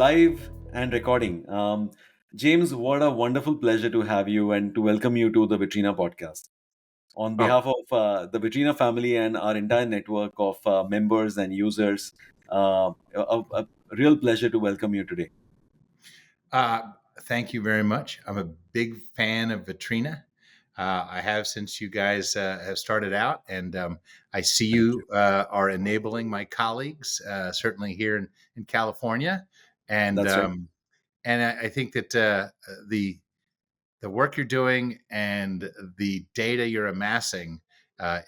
live and recording. James, what a wonderful pleasure to have you and to welcome you to the Vitrina podcast. On Oh, behalf of the Vitrina family and our entire network of members and users, a real pleasure to welcome you today. uh, thank you very much. I'm a big fan of Vitrina. I have since you guys have started out, and I see Thank you. you are enabling my colleagues, certainly here in California, and That's right. um, and I think that the the work you're doing and the data you're amassing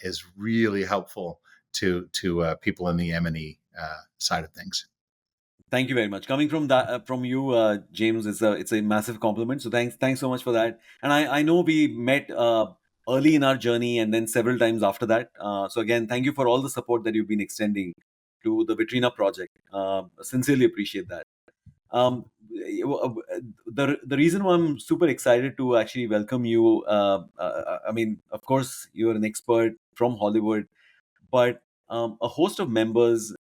is really helpful to people in the M&E side of things. Thank you very much. Coming from that, from you, James, it's a massive compliment. So thanks so much for that. And I know we met early in our journey, and then several times after that. So again, thank you for all the support that you've been extending to the Vitrina project. Sincerely appreciate that. The reason why I'm super excited to actually welcome you, I mean, of course, you're an expert from Hollywood, but a host of members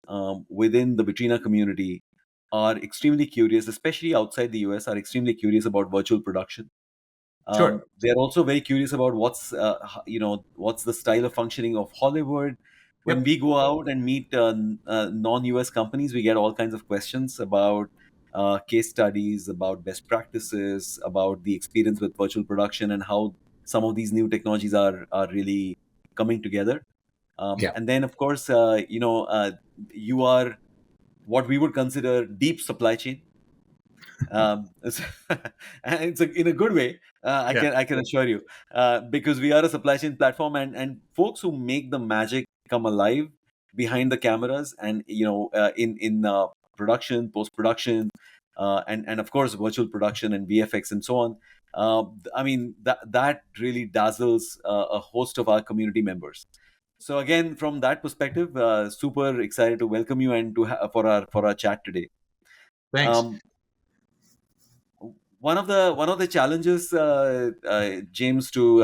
within the Vitrina community are extremely curious, especially outside the US, are extremely curious about virtual production. Sure. They're also very curious about what's the style of functioning of Hollywood. When Yep. we go out and meet non-US companies, we get all kinds of questions about case studies, about best practices, about the experience with virtual production, and how some of these new technologies are really coming together. Yeah. And then, of course, you are what we would consider deep supply chain. It's, and in a good way. Yeah. I can assure you, because we are a supply chain platform, and folks who make the magic come alive behind the cameras, and in production, post production, and of course virtual production and VFX and so on. I mean that really dazzles a host of our community members. So again, from that perspective, super excited to welcome you and for our chat today. Thanks. Um, one of the challenges, James, to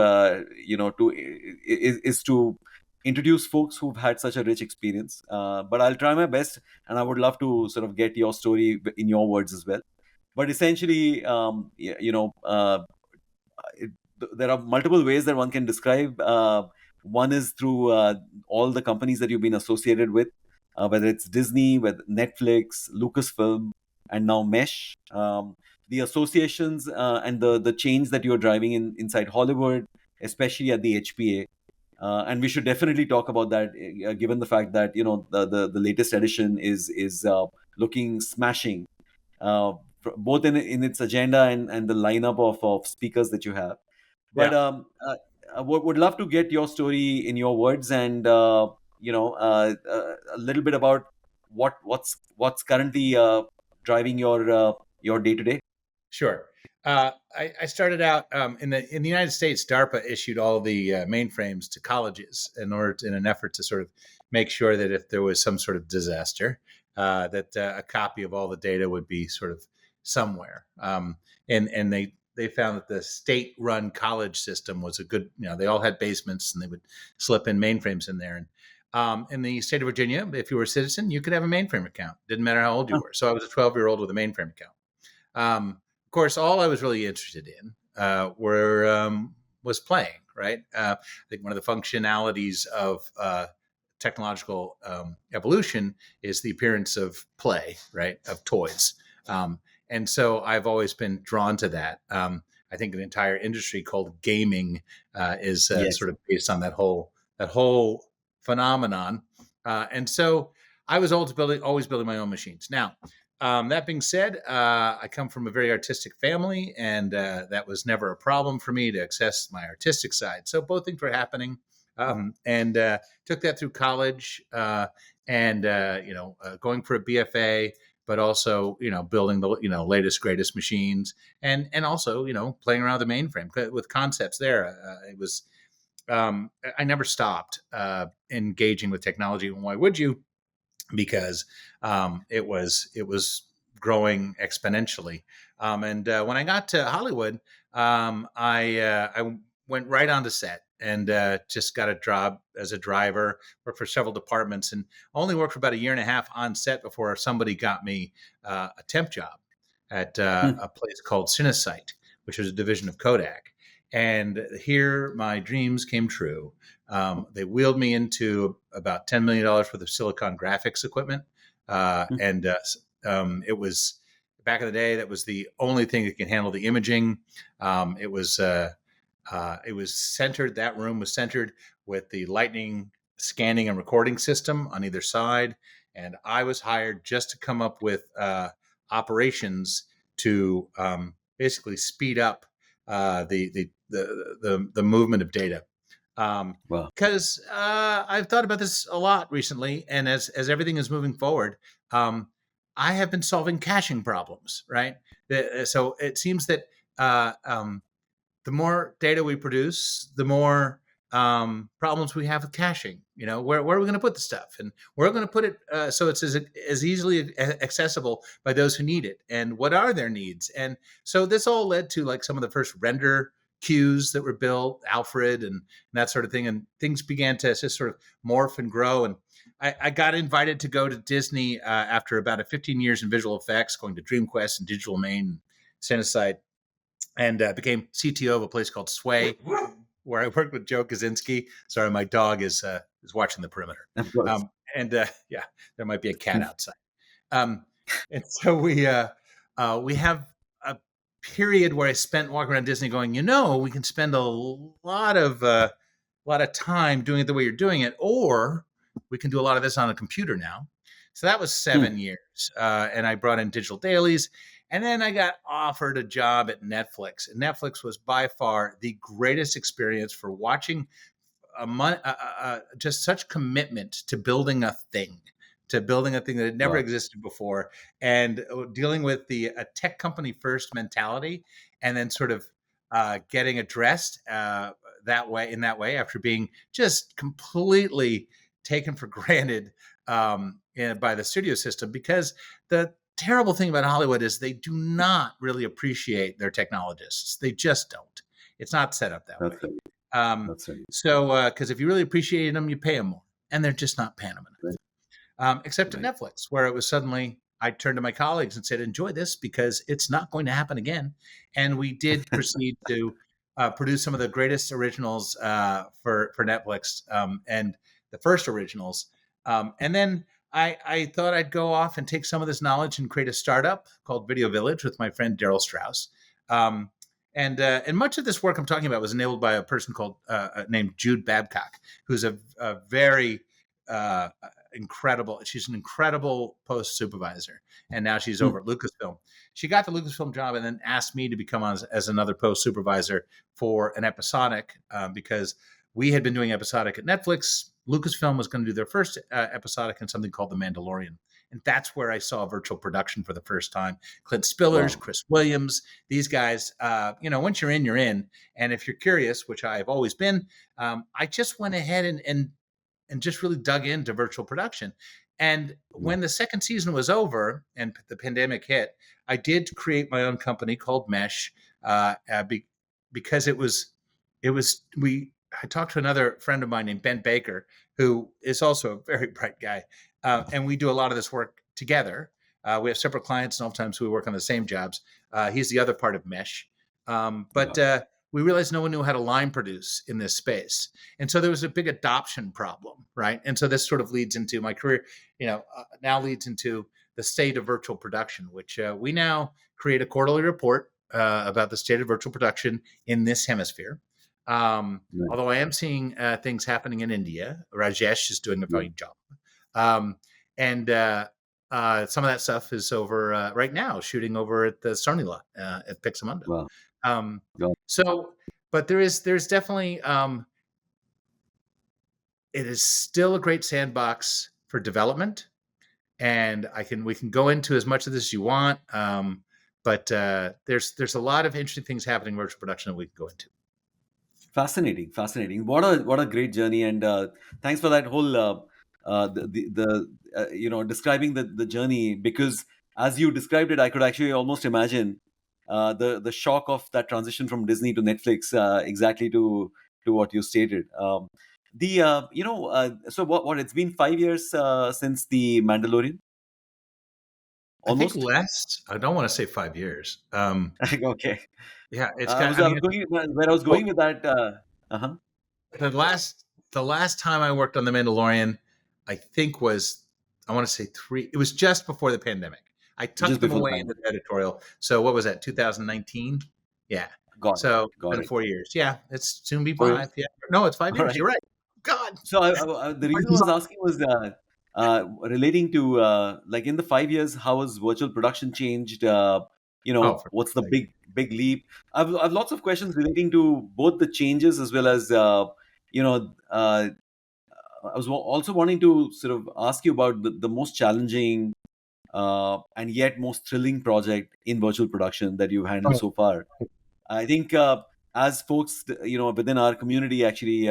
is to introduce folks who've had such a rich experience. But I'll try my best, and I would love to sort of get your story in your words as well. But essentially, there are multiple ways that one can describe. One is through all the companies that you've been associated with, whether it's Disney, with Netflix, Lucasfilm, and now Mesh. The associations and the change that you're driving inside Hollywood, especially at the HPA. And we should definitely talk about that, given the fact that the latest edition is looking smashing, both in its agenda and the lineup of speakers that you have. But Yeah. I would love to get your story in your words, and a little bit about what's currently driving your day to day. Sure. I started out in the United States. DARPA issued all the mainframes to colleges in an effort to sort of make sure that if there was some sort of disaster, that a copy of all the data would be sort of somewhere. And they found that the state-run college system was a good. They all had basements, and they would slip in mainframes in there. And in the state of Virginia, if you were a citizen, you could have a mainframe account. Didn't matter how old you Huh. were. So I was a 12-year-old with a mainframe account. Of course, all I was really interested in was playing. Right. I think one of the functionalities of technological evolution is the appearance of play, right, of toys. And so I've always been drawn to that. I think an entire industry called gaming is Yes. sort of based on that whole phenomenon. And so I was always building my own machines. Now, that being said, I come from a very artistic family, and that was never a problem for me to access my artistic side. So both things were happening, and took that through college, and going for a BFA, but also building the latest greatest machines, and also playing around with the mainframe with concepts there. It was I never stopped engaging with technology. And why would you? Because it was growing exponentially. And when I got to Hollywood, I went right onto set and just got a job as a driver. Worked for several departments and only worked for about a year and a half on set before somebody got me a temp job. at Hmm. a place called Cinesite, which was a division of Kodak. And here my dreams came true. They wheeled me into about $10 million worth of silicon graphics equipment. Hmm. It was back in the day, that was the only thing that can handle the imaging. Um, it was uh, it was centered. That room was centered with the lightning scanning and recording system on either side, and I was hired just to come up with operations to basically speed up the movement of data. Wow. Because I've thought about this a lot recently, and as everything is moving forward, um, I have been solving caching problems. Right, so it seems that the more data we produce, the more problems we have with caching. Where are we going to put the stuff, and we're going to put it so it's as easily accessible by those who need it, and what are their needs. And so this all led to like some of the first render queues that were built, Alfred, and that sort of thing, and things began to just sort of morph and grow. And I got invited to go to Disney after about 15 years in visual effects, going to DreamQuest and Digital Main, Cinesite, and became CTO of a place called Sway, where I worked with Joe Kaczynski. Sorry, my dog is watching the perimeter, Of course. and yeah, there might be a cat outside. Um, and so we have a period where I spent walking around Disney, going, we can spend a lot of time doing it the way you're doing it, or we can do a lot of this on a computer now. So that was Hmm. 7 years, and I brought in digital dailies, and then I got offered a job at Netflix. And Netflix was by far the greatest experience for watching just such commitment to building a thing, that had never Wow. existed before, and dealing with the a tech company first mentality, and then sort of getting addressed that way after being just completely taken for granted by the studio system. Because the terrible thing about Hollywood is they do not really appreciate their technologists. They just don't. It's not set up that way. That's right. Um, That's right. so, because if you really appreciate them, you pay them more, and they're just not paying them Right. enough. Except at Right. Netflix, where it was suddenly I turned to my colleagues and said, "Enjoy this because it's not going to happen again." And we did proceed to produce some of the greatest originals for Netflix, and the first originals. And then I thought I'd go off and take some of this knowledge and create a startup called Video Village with my friend Daryl Strauss. Um, and much of this work I'm talking about was enabled by a person called named Jude Babcock, who's a very uh, incredible. She's an incredible post supervisor, and now she's Hmm. over at Lucasfilm. She got the Lucasfilm job and then asked me to become as another post supervisor for an episodic, because we had been doing episodic at Netflix. Lucasfilm was going to do their first episodic in something called The Mandalorian. And that's where I saw virtual production for the first time. Clint Spillers, Wow. Chris Williams, these guys, once you're in, you're in. And if you're curious, which I've always been, I just went ahead and just really dug into virtual production. And Wow. when the second season was over and the pandemic hit, I did create my own company called Mesh, because we. I talked to another friend of mine named Ben Baker, who is also a very bright guy, and we do a lot of this work together. We have separate clients, and oftentimes we work on the same jobs. He's the other part of Mesh, but Wow. we realized no one knew how to line produce in this space. And so there was a big adoption problem, right? And so this sort of leads into my career, now leads into the state of virtual production, which we now create a quarterly report about the state of virtual production in this hemisphere. Right. Although I am seeing things happening in India. Rajesh is doing a Yeah. fine job. And some of that stuff is over right now, shooting over at the Sony lot at Pixamundo. Wow. Um, Wow. so, but there's definitely it is still a great sandbox for development, and we can go into as much of this as you want. But there's a lot of interesting things happening in virtual production that we can go into. Fascinating, fascinating. What a great journey, and thanks for that whole describing the journey, because as you described it, I could actually almost imagine the shock of that transition from Disney to Netflix, exactly to what you stated. The so what it's been 5 years since the Mandalorian, I think almost. less. I don't want to say 5 years. Okay. Yeah, it's I got. was I I mean, was going where I was well, going with that. Uh-huh. the last time I worked on The Mandalorian, I think was, I want to say three. It was just before the pandemic. I tucked Just them before the away into pandemic. the editorial. So what was that? 2019. Yeah. Got it. So it's Got been it. 4 years. Yeah, it's soon be 4 years. 5. Yeah. No, it's five All years. right. You're right. God. So the reason I was asking was relating to like in the 5 years, how has virtual production changed? Oh, for What's the God's sake. big leap? I've lots of questions relating to both the changes as well as you know. I was also wanting to sort of ask you about the most challenging and yet most thrilling project in virtual production that you've handled Oh, so far. I think as folks, within our community actually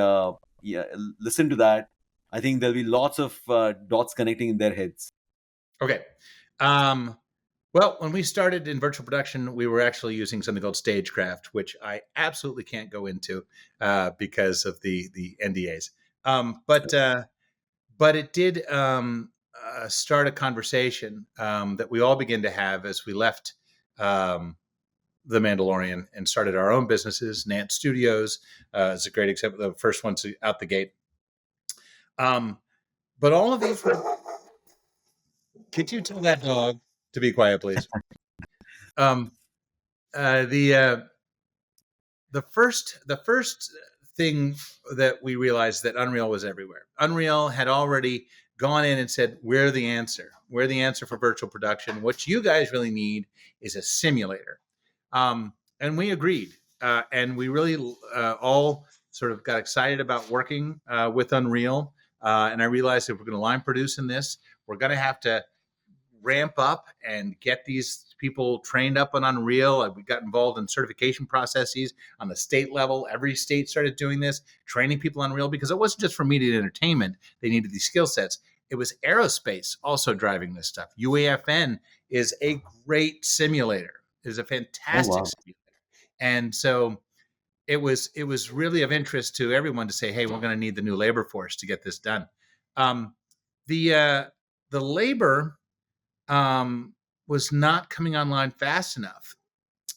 yeah, listen to that, I think there'll be lots of dots connecting in their heads. okay. Um, well, when we started in virtual production, we were actually using something called Stagecraft, which I absolutely can't go into because of the NDAs. Um, but uh, but it did start a conversation that we all began to have as we left um, the Mandalorian and started our own businesses. Nant Studios is a great example, the first one to out the gate. But all of these were. Could you tell that dog to be quiet, please? Um, uh, the uh, the first thing that we realized that Unreal was everywhere. Unreal had already gone in and said, "We're the answer. We're the answer for virtual production. What you guys really need is a simulator." And we agreed, and we really all sort of got excited about working with Unreal. And I realized if we're going to line produce in this, we're going to have to ramp up and get these people trained up on Unreal. We got involved in certification processes on the state level. Every state started doing this, training people on Unreal because it wasn't just for media and entertainment. They needed these skill sets. It was aerospace also driving this stuff. UAFN is a great simulator. It is a Oh fantastic wow! simulator. And so it was really of interest to everyone to say, hey, we're going to need the new labor force to get this done. Um, the the labor was not coming online fast enough.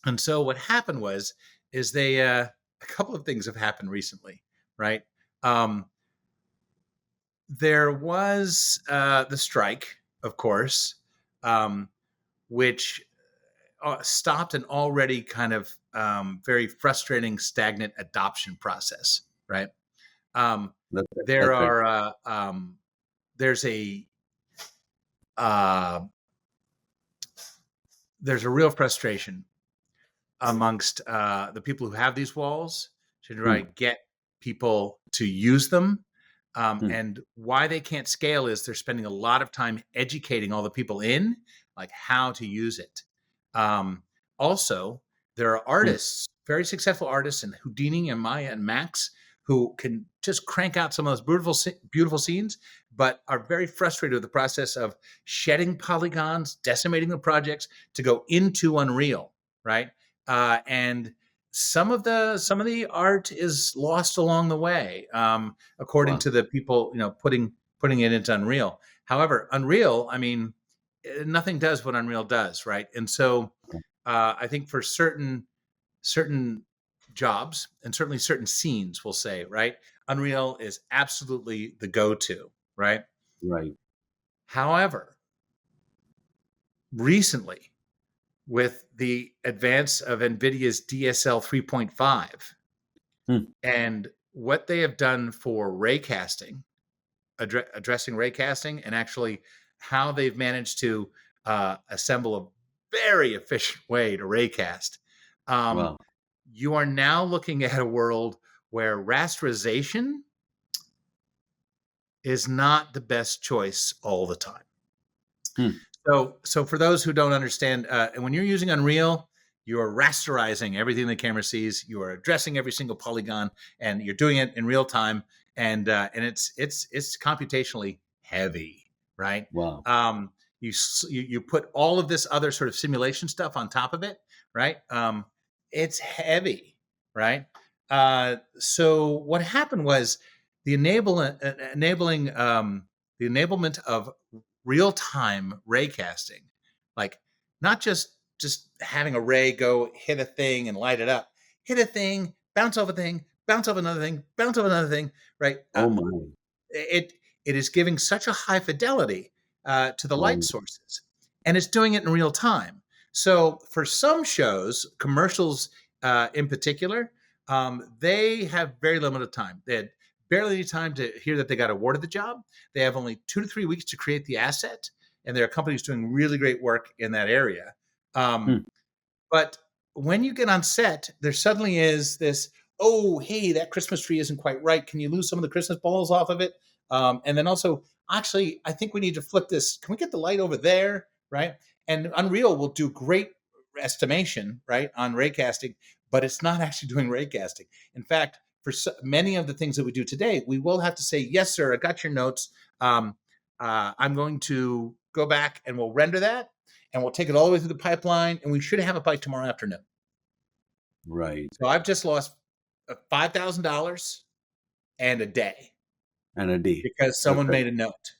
And so what happened was, is they a couple of things have happened recently, right? Um, there was the strike, of course, um, which stopped an already kind of very frustrating, stagnant adoption process, right? Um, there That's right. are there's a uh, there's a real frustration amongst the people who have these walls to try Hmm, to get people to use them. hmm, And why they can't scale is they're spending a lot of time educating all the people in like how to use it. Um, Also, there are hmm. artists, very successful artists, and Houdini and Maya and Max, who can just crank out some of those beautiful scenes, but are very frustrated with the process of shedding polygons, decimating the projects to go into Unreal, right? And some of the art is lost along the way, according Wow! to the people putting it into Unreal. However, Unreal, I mean, nothing does what Unreal does, right? And so I think for certain jobs and certainly certain scenes, we'll say, right, Unreal is absolutely the go-to, right? Right. However, recently, with the advance of NVIDIA's DSL 3.5 Hmm, and what they have done for raycasting, addressing raycasting, and actually how they've managed to assemble a very efficient way to raycast, um, wow! you are now looking at a world where rasterization is not the best choice all the time. Hmm, So for those who don't understand, and when you're using Unreal, you are rasterizing everything the camera sees. You are addressing every single polygon, and you're doing it in real time. And it's computationally heavy, right? wow! You put all of this other sort of simulation stuff on top of it, right? It's heavy, right? So what happened was the enabling the enablement of real time raycasting like not just having a ray go hit a thing and light it up, hit a thing, bounce off a thing, bounce off another thing, bounce off another thing, right? Oh my. It it is giving such a high fidelity to the light Oh, sources, and it's doing it in real time. So for some shows, commercials in particular, they have very limited time. They had barely any time to hear that they got awarded the job. They have only 2 to 3 weeks to create the asset, and there are companies doing really great work in that area. hmm. But when you get on set, there suddenly is this, oh, hey, that Christmas tree isn't quite right. Can you lose some of the Christmas balls off of it? And then also, actually, I think we need to flip this. Can we get the light over there? Right. And Unreal will do great estimation, right, on raycasting, but it's not actually doing raycasting. In fact, for many of the things that we do today, we will have to say, yes, sir, I got your notes. I'm going to go back and we'll render that and we'll take it all the way through the pipeline, and we should have it by tomorrow afternoon. Right. So I've just lost $5,000 and a day And a day. because That's someone right. made a note.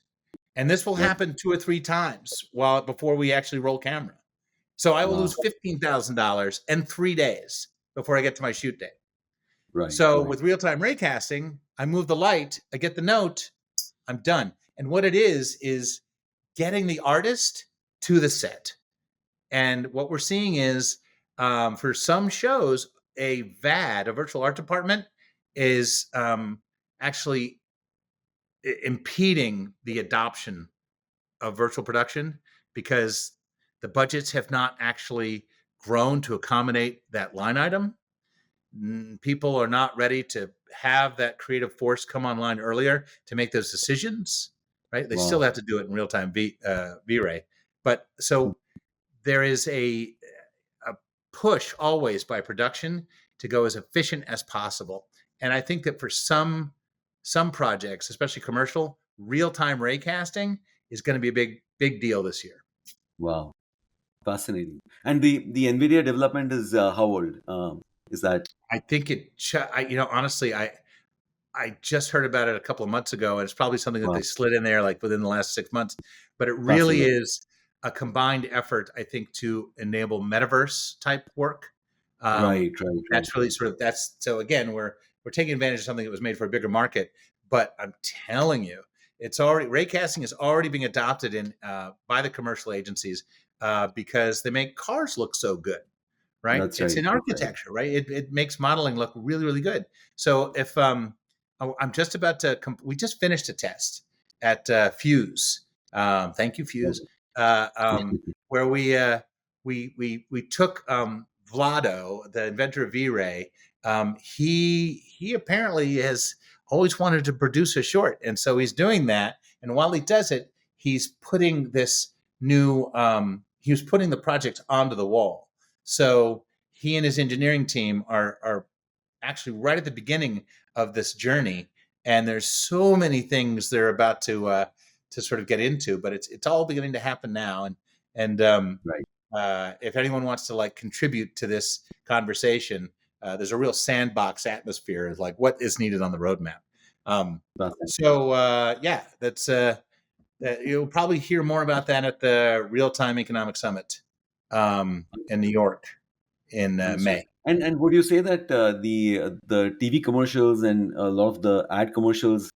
And this will That's happen 2 or 3 times before we actually roll camera. So I will wow. lose $15,000 and 3 days before I get to my shoot day. Right. So Right. with real-time raycasting, I move the light, I get the note, I'm done. And what it is getting the artist to the set. And what we're seeing is for some shows, a VAD, a virtual art department, is actually impeding the adoption of virtual production because the budgets have not actually grown to accommodate that line item. People are not ready to have that creative force come online earlier to make those decisions, right? They still Wow. have to do it in real time V-Ray. But so there is a push always by production to go as efficient as possible. And I think that for some projects, especially commercial, real-time raycasting is going to be a big deal this year. Wow. Fascinating. And the Nvidia development is how old? Is that I think honestly, I just heard about it a couple of months ago, and it's probably something that wow? they slid in there like within the last 6 months. But it really Fascinating. is a combined effort, I think, to enable metaverse type work. Right. Right. Right. That's really sort of that's so again, we're taking advantage of something that was made for a bigger market. But I'm telling you, it's already raycasting is already being adopted in by the commercial agencies because they make cars look so good, right? That's It's right. in That's right. architecture, right? It makes modeling look really, really good. So if I'm just about to, we just finished a test at Fuse. Thank you, Fuse. Uh, um, where we took Vlado, the inventor of V-Ray. He apparently has always wanted to produce a short, and so he's doing that. And while he does it, he's putting this new. He was putting the project onto the wall. So he and his engineering team are actually right at the beginning of this journey, and there's so many things they're about to sort of get into, but it's all beginning to happen now. And Right. if anyone wants to like contribute to this conversation, there's a real sandbox atmosphere of like what is needed on the roadmap. Fascinating. So yeah, that's you'll probably hear more about that at the Real Time Economic Summit in New York in Understood. May. And would you say that the TV commercials and a lot of the ad commercials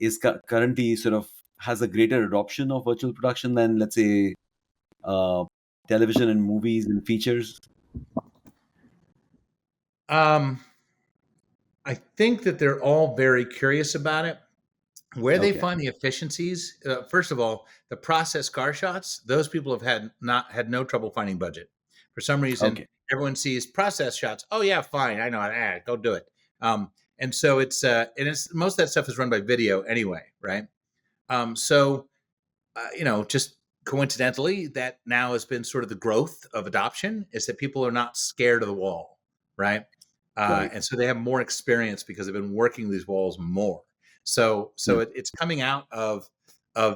is currently sort of has a greater adoption of virtual production than, let's say, uh, television and movies and features? Um, I think that they're all very curious about it. Where they Okay. find the efficiencies, first of all, the process car shots, those people have had no trouble finding budget. For some reason, Okay. everyone sees process shots. Oh yeah, fine, I know, go do it. And so it's most of that stuff is run by video anyway, right? So just coincidentally, that now has been sort of the growth of adoption is that people are not scared of the wall, right? Right. And so they have more experience because they've been working these walls more. So Hmm. it's coming out of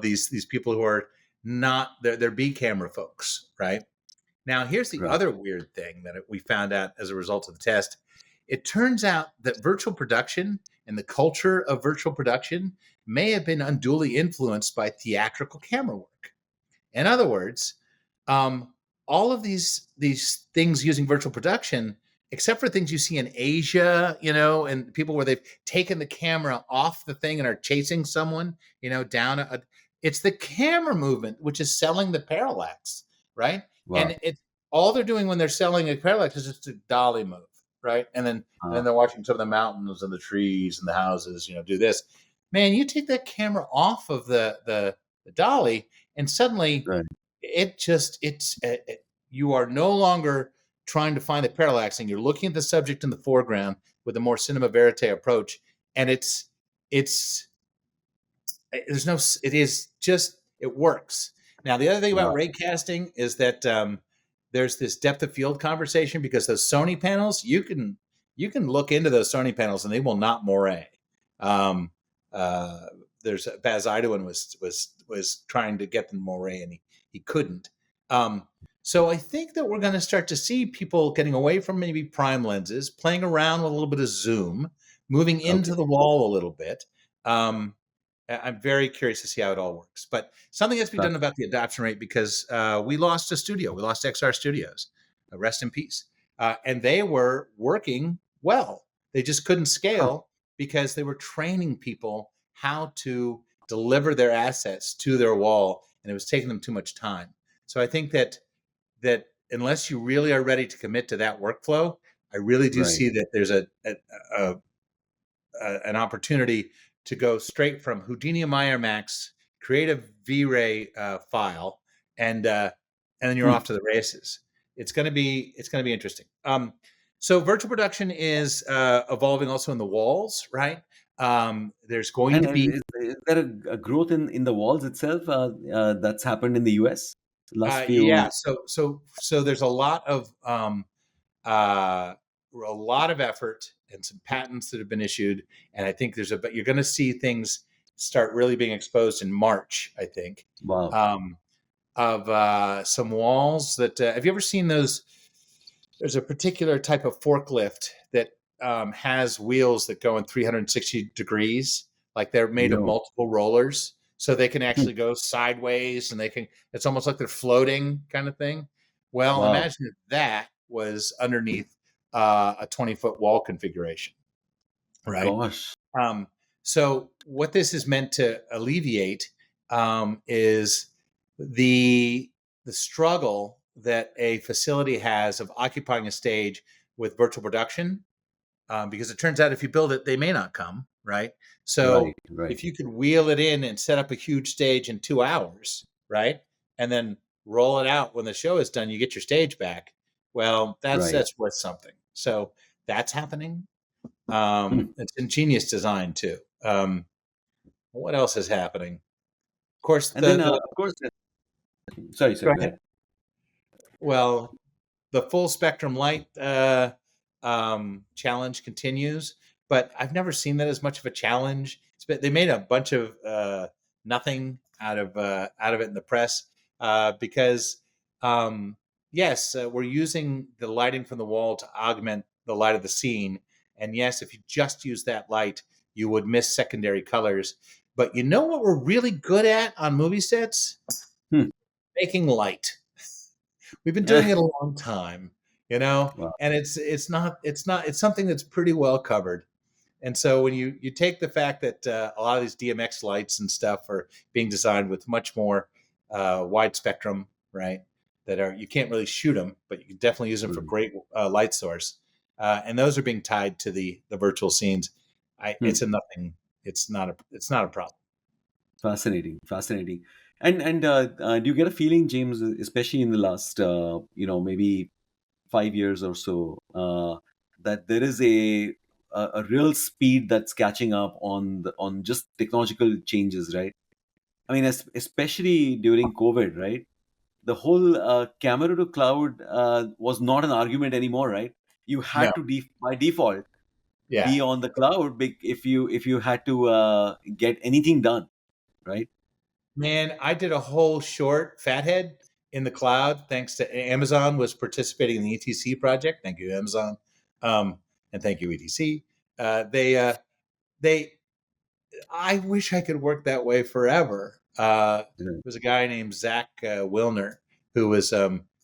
these people who are not they're B camera folks, right? Now here's the Right. other weird thing that we found out as a result of the test. It turns out that virtual production and the culture of virtual production may have been unduly influenced by theatrical camera work. In other words, um, all of these things using virtual production, except for things you see in Asia, and people where they've taken the camera off the thing and are chasing someone, down it's the camera movement which is selling the parallax, right? Wow. And it's all they're doing when they're selling a parallax is just a dolly move, right? And then Uh, they're watching some of the mountains and the trees and the houses, do this. Man, you take that camera off of the dolly, and suddenly right. you are no longer trying to find the parallax, and you're looking at the subject in the foreground with a more cinema verite approach, and it's there's no it is just it works. Now the other thing about Wow. ray casting is that there's this depth of field conversation, because those Sony panels, you can look into those Sony panels and they will not moire. um, uh, there's Baz Idoine was trying to get them moire, and he couldn't. um, so I think that we're going to start to see people getting away from maybe prime lenses, playing around with a little bit of zoom, moving Okay. into the wall a little bit. um, I'm very curious to see how it all works. But something has to be done Fast. about the adoption rate, because we lost a studio. We lost XR Studios. Rest in peace. And they were working well. They just couldn't Huh. scale because they were training people how to deliver their assets to their wall, and it was taking them too much time. So I think that unless you really are ready to commit to that workflow, I really do Right. see that there's an opportunity to go straight from Houdini and Meyer Max, create a V-Ray file, and then you're Hmm. off to the races. It's going to be interesting. So virtual production is evolving also in the walls, right? There's going And, to be is there a growth in the walls itself that's happened in the US last yeah. few? So there's uh, a lot of effort and some patents that have been issued, and I think but you're going to see things start really being exposed in March, I think, Wow. um, of some walls that have you ever seen those? There's a particular type of forklift that has wheels that go in 360 degrees, like they're made of No. multiple rollers, so they can Hmm. actually go sideways, and it's almost like they're floating kind of thing. Well, Wow. imagine if that was underneath a 20-foot wall configuration, right? Gosh. Um, so what this is meant to alleviate is the the struggle that a facility has of occupying a stage with virtual production, because it turns out if you build it, they may not come, right? Right. So Right. if you could wheel it in and set up a huge stage in 2 hours, right, and then roll it out when the show is done, you get your stage back. Well, that's Right. that's worth something. So that's happening. Hmm. It's ingenious design too. What else is happening? Of course, And then, of course, sorry, go sorry, go ahead. ahead. Well, the full spectrum light challenge continues, but I've never seen that as much of a challenge. They made a bunch of nothing out of it in the press, because yes, we're using the lighting from the wall to augment the light of the scene, and yes, if you just use that light, you would miss secondary colors. But you know what we're really good at on movie sets? Hmm. Making light. We've been doing it a long time, Wow. and it's something that's pretty well covered. And so when you take the fact that a lot of these DMX lights and stuff are being designed with much more wide spectrum, right? That are, you can't really shoot them, but you can definitely use them for Right. great light source. And those are being tied to the virtual scenes. Hmm. It's a nothing. It's not a problem. Fascinating, fascinating. And do you get a feeling, James, especially in the last maybe 5 years or so, that there is a real speed that's catching up on just technological changes, right? I mean, especially during COVID, right? The whole camera to cloud was not an argument anymore, right? You No. had to by default Yeah. be on the cloud if you had to get anything done, right? Man, I did a whole short Fathead in the cloud thanks to Amazon was participating in the ETC project. Thank you, Amazon, and thank you, ETC. They. I wish I could work that way forever. Yeah. There's a guy named Zach Wilner who was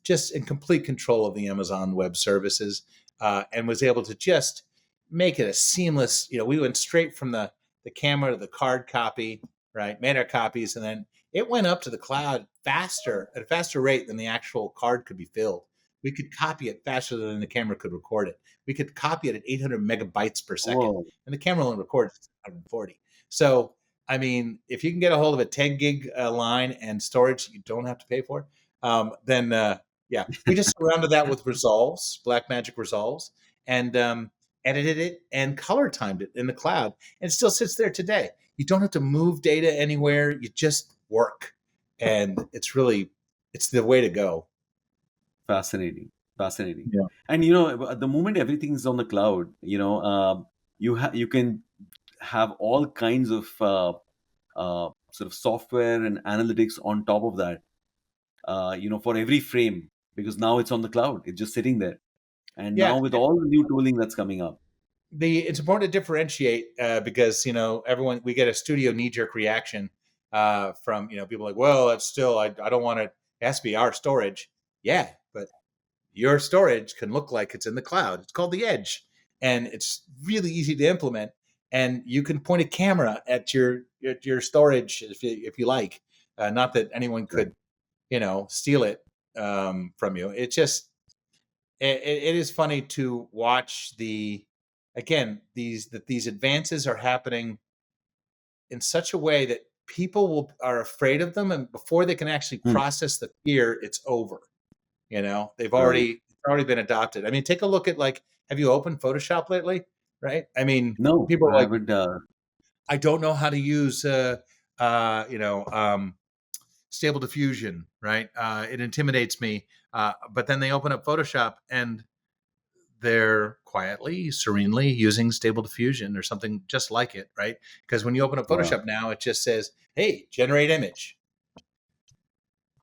just in complete control of the Amazon Web Services, and was able to just make it a seamless. We went straight from the camera to the card copy, right? Made our copies, and then it went up to the cloud faster at a faster rate than the actual card could be filled. We could copy it faster than the camera could record it. We could copy it at 800 megabytes per second, Whoa. and the camera only records 140. So, I mean, if you can get a hold of a 10 gig line and storage you don't have to pay for, then yeah, we just surrounded that with resolves, Blackmagic resolves, and edited it and color timed it in the cloud, and it still sits there today. You don't have to move data anywhere. You just work, and it's the way to go. Fascinating, fascinating. Yeah. And at the moment everything is on the cloud, you can have all kinds of sort of software and analytics on top of that. For every frame, because now it's on the cloud, it's just sitting there. And Yeah, now with all the new tooling that's coming up. it's important to differentiate because everyone, we get a studio knee jerk reaction from people like, well, that's still I don't want it. It has to be our storage. Yeah, but your storage can look like it's in the cloud. It's called the edge, and it's really easy to implement. And you can point a camera at your storage if you like. Not that anyone Right. could steal it from you. It just it is funny to watch these advances are happening in such a way that people are afraid of them, and before they can actually Hmm. process the fear, it's over. They've Right. already been adopted. I mean, take a look at, like, have you opened Photoshop lately? Right? I mean, No, people are I like, haven't. I don't know how to use stable diffusion, right? It intimidates me. But then they open up Photoshop and they're quietly, serenely using stable diffusion or something just like it, right? Because when you open up Wow. Photoshop now, it just says, hey, generate image.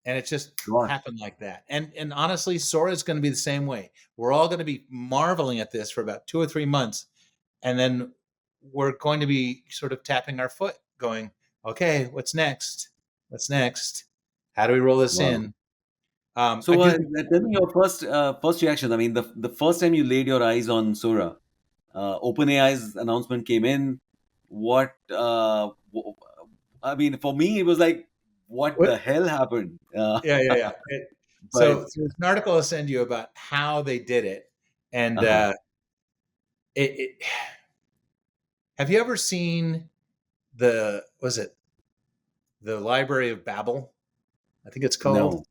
And it just Gosh. happened like that. And honestly, Sora is going to be the same way. We're all going to be marveling at this for about 2 or 3 months, and then we're going to be sort of tapping our foot, going, "Okay, what's next? What's next? How do we roll this Wow. in?" I So, do think, tell me your first reaction. I mean, the first time you laid your eyes on Sora, OpenAI's announcement came in. What? I mean, for me, it was like, what what? the hell happened? Yeah, yeah, yeah. But So there's an article I'll send you about how they did it, and uh-huh. it. Have you ever seen the was it the Library of Babel? I think it's called. No.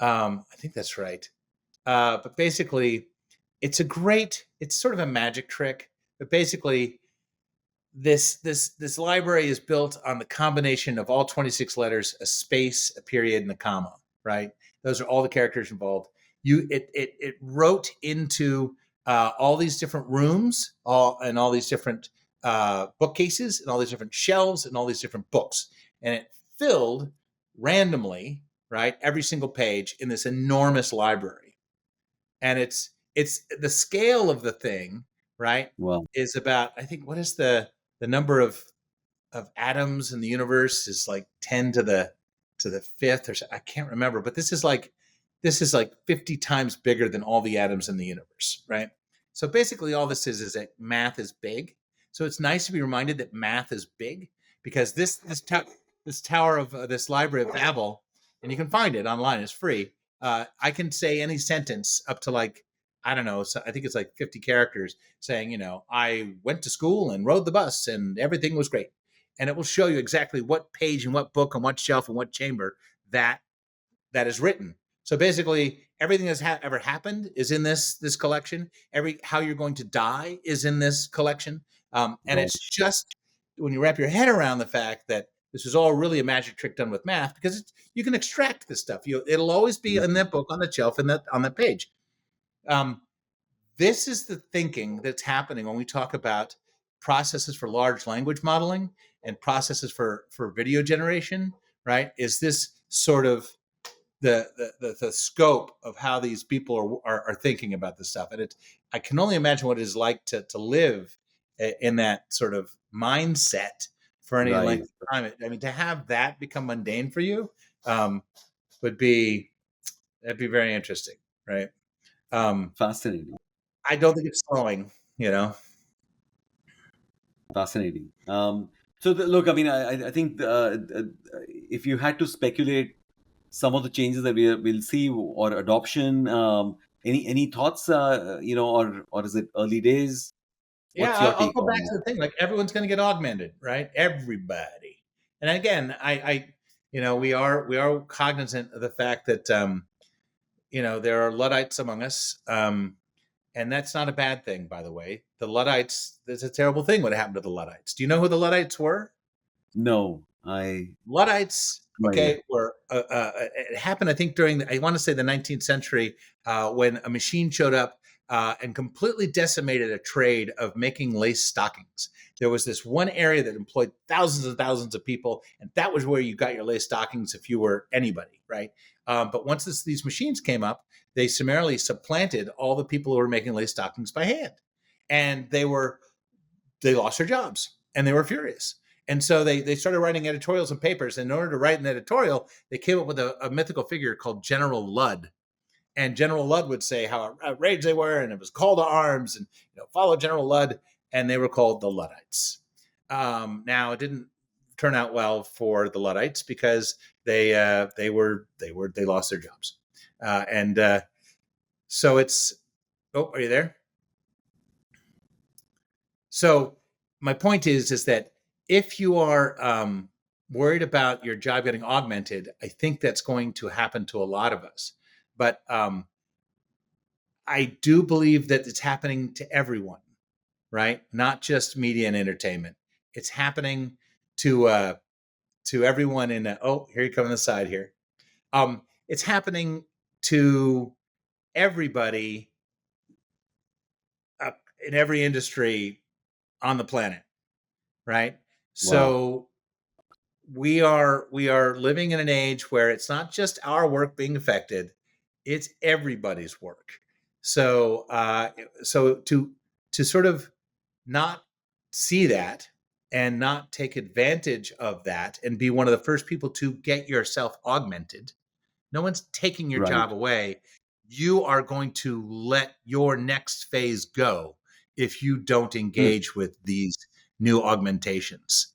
I think that's right. But basically, it's sort of a magic trick. But basically, this library is built on the combination of all 26 letters, a space, a period, and a comma. Right? Those are all the characters involved. It wrote into all these different rooms, all these different bookcases, and all these different shelves, and all these different books, and it filled randomly, right, every single page in this enormous library. And it's the scale of the thing, right, Wow. is about, I think, what is the number of atoms in the universe is like 10 to the fifth, or I can't remember, but this is like 50 times bigger than all the atoms in the universe, right? So basically all this is that math is big. So it's nice to be reminded that math is big, because this tower of this library of Babel, and you can find it online, it's free. I can say any sentence up to, like, I don't know, so I think it's like 50 characters, saying, I went to school and rode the bus and everything was great. And it will show you exactly what page and what book and what shelf and what chamber that is written. So basically, everything that's ever happened is in this collection. Every how you're going to die is in this collection. And it's Gosh. just when you wrap your head around the fact that this is all really a magic trick done with math, because you can extract this stuff. It'll always be in Mhm. that book on the shelf and that on that page. Um, this is the thinking that's happening when we talk about processes for large language modeling and processes for video generation, right? Is this sort of the scope of how these people are thinking about this stuff? And I can only imagine what it is like to live in that sort of mindset for any Right. length of time. I mean, to have that become mundane for you, um, would be That'd be very interesting, right? Um, Fascinating. I don't think it's slowing, you know. Fascinating. Look, I mean, I think if you had to speculate some of the changes that we'll see or adoption, any thoughts, or is it early days? Yeah, What's your I'll take go back on to the thing. Like everyone's going to get augmented, right? Everybody. And again, we are cognizant of the fact that there are Luddites among us, and that's not a bad thing, by the way. The Luddites. There's a terrible thing what happened to the Luddites. Do you know who the Luddites were? No, I Luddites, no idea. okay, were it happened, I think, during I want to say the 19th century, when a machine showed up and completely decimated a trade of making lace stockings. There was this one area that employed thousands and thousands of people, and that was where you got your lace stockings if you were anybody, right? But once these machines came up, they summarily supplanted all the people who were making lace stockings by hand, and they lost their jobs and they were furious. And so they started writing editorials and papers. And in order to write an editorial, they came up with a mythical figure called General Ludd. And General Ludd would say how outraged they were, and it was call to arms, and follow General Ludd. And they were called the Luddites. Now it didn't turn out well for the Luddites because they lost their jobs, and so it's. Oh, are you there? So my point is that if you are worried about your job getting augmented, I think that's going to happen to a lot of us. But I do believe that it's happening to everyone, right? Not just media and entertainment. It's happening to everyone in. Oh, here you come on the side here. It's happening to everybody uh, in every industry on the planet, right? Wow. So we are living in an age where it's not just our work being affected, it's everybody's work. So to sort of not see that and not take advantage of that and be one of the first people to get yourself augmented. No one's taking your Right. job away. You are going to let your next phase go if you don't Hmm. engage with these new augmentations.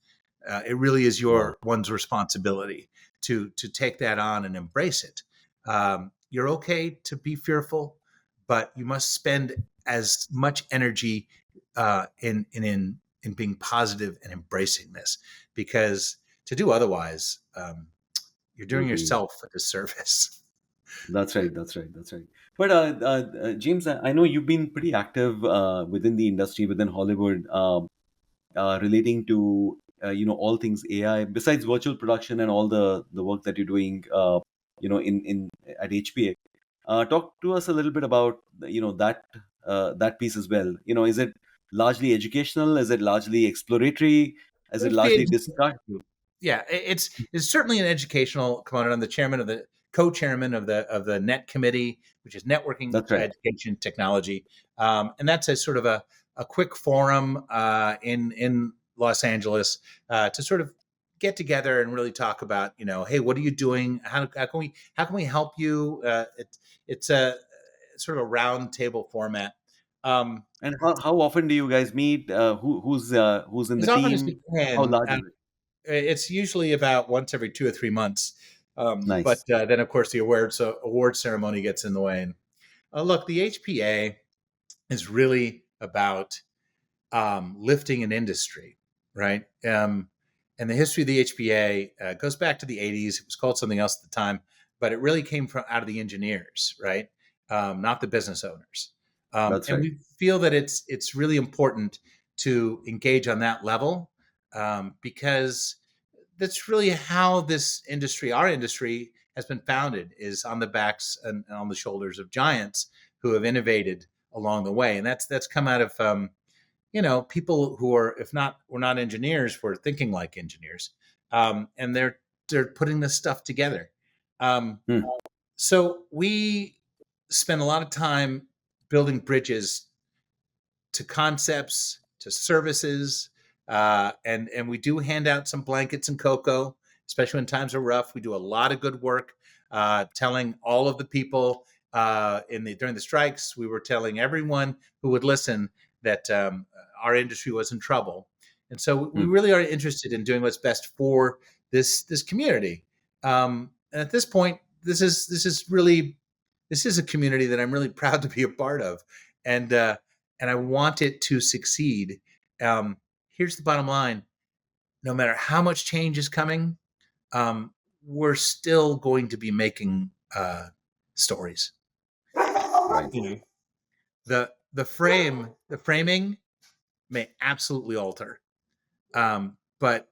It really is Wow. your one's responsibility to take that on and embrace it. You're okay to be fearful, but you must spend as much energy in being positive and embracing this, because to do otherwise, you're Will doing be. yourself a disservice. That's right. That's right. That's right. But James, I know you've been pretty active within the industry, within Hollywood, relating to all things AI. Besides virtual production and all the work that you're doing, in at HPA. Talk to us a little bit about that piece as well. Is it largely educational? Is it largely exploratory? Is it HBA, largely discuss? yeah, it's certainly an educational component. I'm the chairman of the co-chairman of the NET committee, which is networking That's right. education technology, and that's a sort of a quick forum in Los Angeles to sort of get together and really talk about, hey, what are you doing? How can we help you? It's a sort of a round table format. Um, And how often do you guys meet? Who's in the as often as we team? How can. large is it? It's usually about once every 2 or 3 months. But Nice. then, of course, the award ceremony gets in the way. And look, the HPA is really about lifting an industry, right? And the history of the HPA goes back to the 80s. It was called something else at the time, but it really came from out of the engineers, right? Not the business owners. That's And right. we feel that it's really important to engage on that level, because that's really how this industry, our industry, has been founded, is on the backs and on the shoulders of giants who have innovated along the way, and that's come out of people who are, if not, we're not engineers, we're thinking like engineers, and they're putting this stuff together. Um, Hmm. so we spend a lot of time building bridges to concepts, to services, and we do hand out some blankets and cocoa, especially when times are rough. We do a lot of good work telling all of the people during the strikes. We were telling everyone who would listen that our industry was in trouble, and so we Hmm. really are interested in doing what's best for this community. And at this point, this is a community that I'm really proud to be a part of, and I want it to succeed. Um, Here's the bottom line: no matter how much change is coming, um, we're still going to be making stories. Right. You know, the framing may absolutely alter, but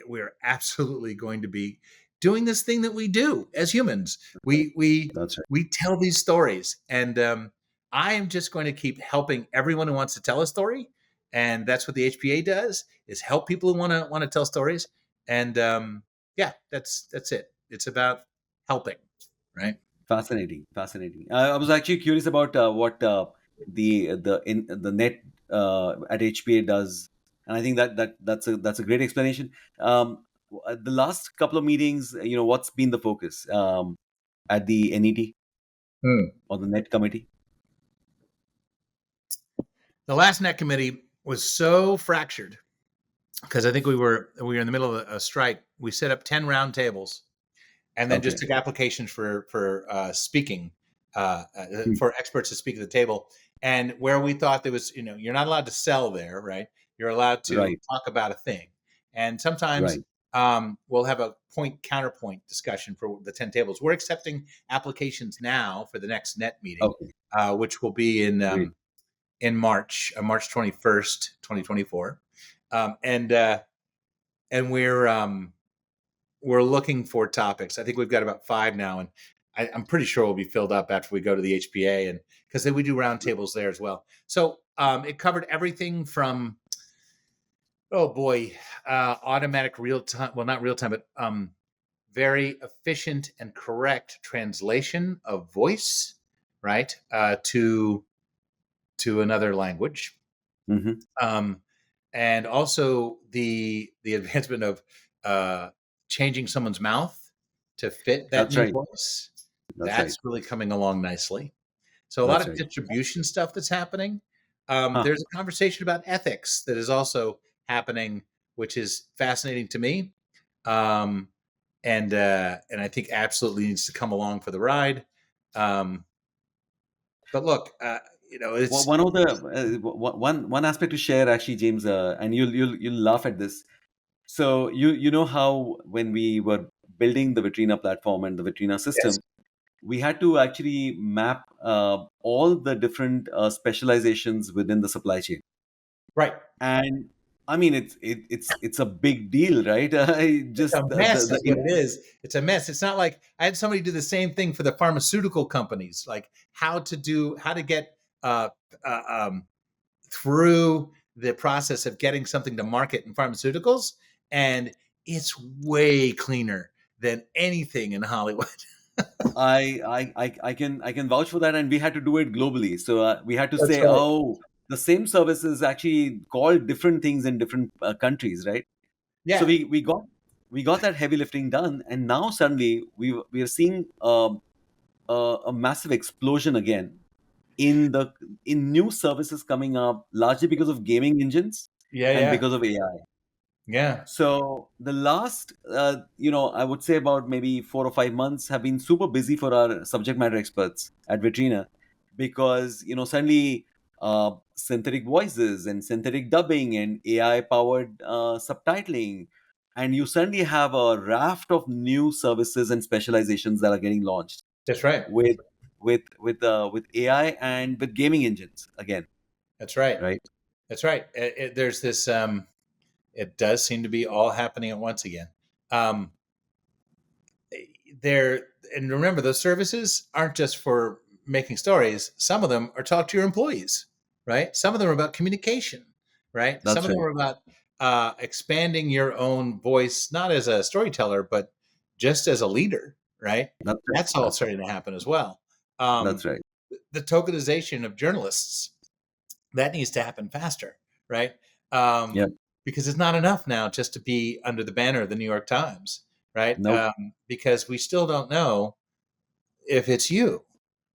we're absolutely going to be doing this thing that we do as humans. That's right. We tell these stories, and I am just going to keep helping everyone who wants to tell a story, and that's what the HPA does: is help people who want to tell stories. And yeah, that's it. It's about helping, right? Fascinating, fascinating. I was actually curious about what the net at HPA does, and I think that's a great explanation. The last couple of meetings, what's been the focus at the NET Hmm. or the net committee? The last net committee was so fractured because I think we were in the middle of a strike. We set up 10 round tables and then just Okay. took applications for speaking Hmm. for experts to speak at the table. And where we thought there was, you're not allowed to sell there, right? You're allowed to Right, talk about a thing. And sometimes right. we'll have a point counterpoint discussion for the 10 tables. We're accepting applications now for the next net meeting, Okay, which will be great. in March, March 21st, 2024. Um, and uh, and we're looking for topics. I think we've got about 5 now, and I'm pretty sure we'll be filled up after we go to the HPA, and because then we do roundtables there as well. So it covered everything from oh boy, automatic real time. Well, not real time, but very efficient and correct translation of voice, right, to another language. Hmm. Um, and also the advancement of uh, changing someone's mouth to fit that That's new right. voice. That's right. That's really coming along nicely. So a lot That's of right. distribution stuff that's happening. Huh. There's a conversation about ethics that is also happening, which is fascinating to me, um, and I think absolutely needs to come along for the ride. Um, but look, it's One of the one aspect to share actually, James, and you'll laugh at this. So you know how when we were building the Vitrina platform and the Vitrina yes, system, we had to actually map all the different specializations within the supply chain. right. And I mean, it's a big deal, right? It's Just a mess, is what it is. It's a mess. It's not like I had somebody do the same thing for the pharmaceutical companies, like how to get uh, um, through the process of getting something to market in pharmaceuticals, and it's way cleaner than anything in Hollywood. I can vouch for that, and we had to do it globally. So we had to That's say, right. oh, the same service is actually called different things in different countries, right? So Yeah, we got that heavy lifting done, and now suddenly we are seeing a massive explosion again in new services coming up, largely because of gaming engines yeah, and yeah, because of AI. yeah. So the last, I would say about maybe 4 or 5 months have been super busy for our subject matter experts at Vitrina, because suddenly synthetic voices and synthetic dubbing and AI powered subtitling, and you suddenly have a raft of new services and specializations that are getting launched That's right. with with AI and with gaming engines again, That's right. right? That's right. There's this. It does seem to be all happening at once again. Um, there and remember, those services aren't just for making stories. Some of them are talk to your employees, right? Some of them are about communication, right? Some That's of them right. are about expanding your own voice, not as a storyteller, but just as a leader, right? That's right. That's all That's right. starting to happen as well. um, That's right. the tokenization of journalists, that needs to happen faster, right? Yeah. Because it's not enough now just to be under the banner of the New York Times. right? Nope. Because we still don't know if it's you,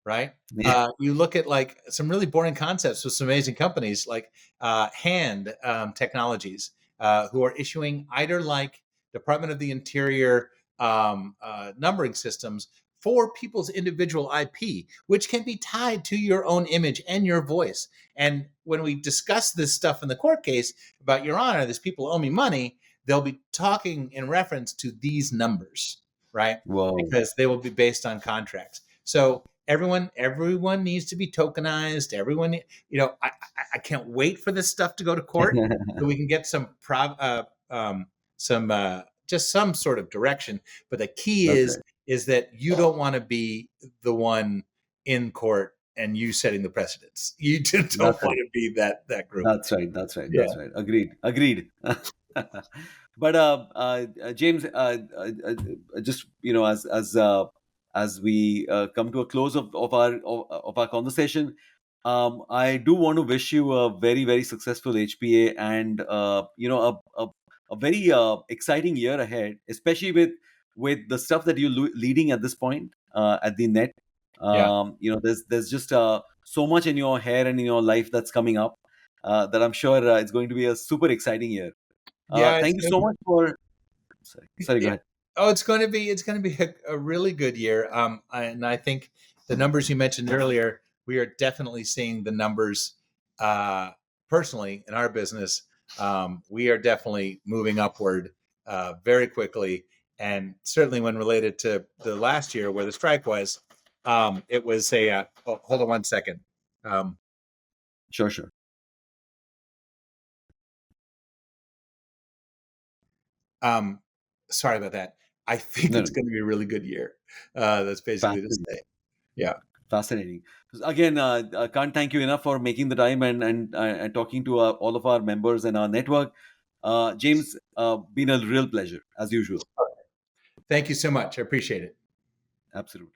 right? Yeah. You look at like some really boring concepts with some amazing companies like Hand Technologies, who are issuing either like Department of the Interior numbering systems for people's individual IP, which can be tied to your own image and your voice. And when we discuss this stuff in the court case about, Your Honor, these people owe me money, they'll be talking in reference to these numbers, right? Whoa. Because they will be based on contracts. So everyone needs to be tokenized. Everyone, I can't wait for this stuff to go to court so we can get just some sort of direction. But the key That's is right. is that you don't want to be the one in court and you setting the precedents. You just don't That's want right. to be that group. That's right. That's right. Yeah. That's right. Agreed. Agreed. But James, just as we come to a close of our conversation, I do want to wish you a very very successful HPA and a very exciting year ahead, especially with the stuff that you're leading at this point at the net. Yeah. There's just so much in your hair and in your life that's coming up that I'm sure it's going to be a super exciting year. Yeah. It's Thank you going so much for. Sorry, go to ahead. Oh, it's going to be a really good year. And I think the numbers you mentioned earlier, we are definitely seeing the numbers. Personally, in our business, we are definitely moving upward very quickly, and certainly when related to the last year where the strike was, it was a. Hold on one second. Um, Sure, sure. um, Sorry about that. I think No, it's no. going to be a really good year. That's basically to Fascinating. say. Yeah. Fascinating. Again, I can't thank you enough for making the time and talking to all of our members and our network. James, been a real pleasure as usual. Thank you so much. I appreciate it. Absolutely.